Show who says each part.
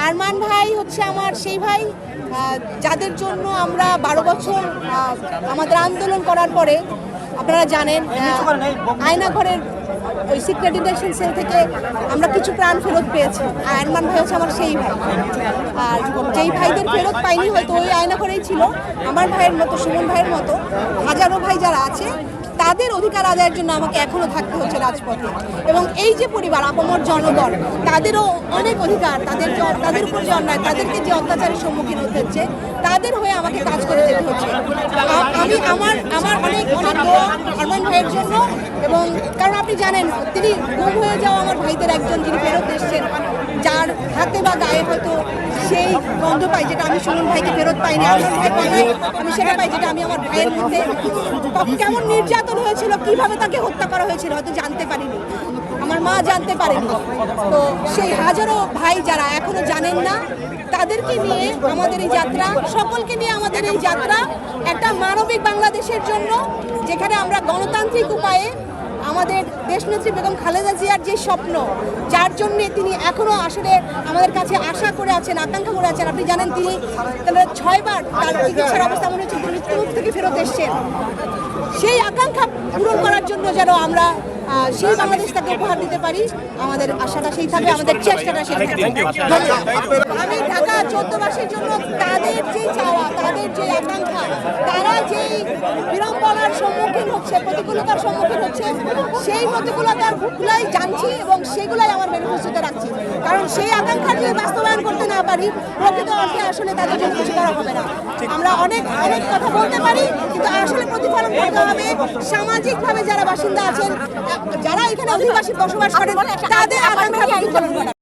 Speaker 1: আরমান ভাই হচ্ছে আমার সেই ভাই যাদের জন্য আমরা 12 বছর আমাদের আন্দোলন করার পরে আপনারা জানেন আয়নাঘরের ওই সিক্রেট ডিটেনশন সেল থেকে আমরা কিছু প্রাণ ফেরত পেয়েছি। আরমান ভাই হচ্ছে আমার সেই ভাই, আর যেই ভাইদের ফেরত পাইনি হয়তো ওই আয়নাঘরেই ছিল। আমার ভাইয়ের মতো, সুমন ভাইয়ের মতো হাজারো ভাই যারা আছে তাদের অধিকার আদায়ের জন্য আমাকে এখনো থাকতে হচ্ছে রাজপথে। এবং এই যে পরিবার আপামর জনগণ, তাদেরও অনেক অধিকার, তাদের উপর যে অন্যায়, তাদেরকে যে অত্যাচারের সম্মুখীন হতে হচ্ছে, তাদের হয়ে আমাকে কাজ করে যেতে হচ্ছে। আমি আমার অনেক দোয়া আরমান ভাইয়ের জন্য, এবং কারণ আপনি জানেন তিনি গুম হয়ে যাওয়া আমার ভাইদের একজন, যিনি ফেরত এসছেন, যার হাতে বা গায়ে হয়তো সেই গন্ধ পাই যেটা আমি সুমন ভাইকে ফেরত পাইনি, আরমান ভাই পাই, আমি সেটা পাই যেটা আমি আমার ভাইয়ের মধ্যে। কেমন নির্যাতন হয়েছিল, কিভাবে তাকে হত্যা করা হয়েছিল হয়তো জানতে পারিনি, আমার মা জানতে পারেনি। তো সেই হাজারো ভাই যারা এখনো জানেন না, তাদেরকে নিয়ে আমাদের এই যাত্রা, সকলকে নিয়ে আমাদের এই যাত্রা একটা মানবিক বাংলাদেশের জন্য, যেখানে আমরা গণতান্ত্রিক উপায়ে আমাদের দেশনেত্রী বেগম খালেদা জিয়ার যে স্বপ্ন, যার জন্য তিনি এখনো আসলে আমাদের কাছে আশা করে আছেন, আকাঙ্ক্ষা করে আছেন। আপনি জানেন তিনি 6 বার তার চিকিৎসার অবস্থা মনে হচ্ছে মৃত্যুমুখ থেকে ফেরত এসছেন। সেই আকাঙ্ক্ষা পূরণ করার জন্য যেন আমরা সেই বাংলাদেশ তাকে উপহার দিতে পারি, আমাদের আশাটা সেই থাকবে, আমাদের চেষ্টাটা সেই থাকবে। আমি ঢাকা 14 জন্য তাদের যে চাওয়া, তাদের যে আকাঙ্ক্ষা, তারা যেই বিড়ম্বনার সম্মুখীন হচ্ছে, প্রতিকূলতার সম্মুখীন হচ্ছে, সেই প্রতিকূলতাগুলাই জানছি এবং সেগুলাই আমার ম্যানিফেস্টোতে রাখছি। কারণ সেই আকাঙ্ক্ষা যদি বাস্তবায়ন করতে না পারি, প্রকৃত অর্থে আসলে তাদের জন্য কিছু করা হবে না। আমরা অনেক কথা বলতে পারি, কিন্তু আসলে প্রতিফলন করতে হবে সামাজিকভাবে যারা বাসিন্দা আছেন, যারা এখানে অধিবাসী বসবাস করেন, তাদের আকাঙ্ক্ষা প্রতিফলন করা।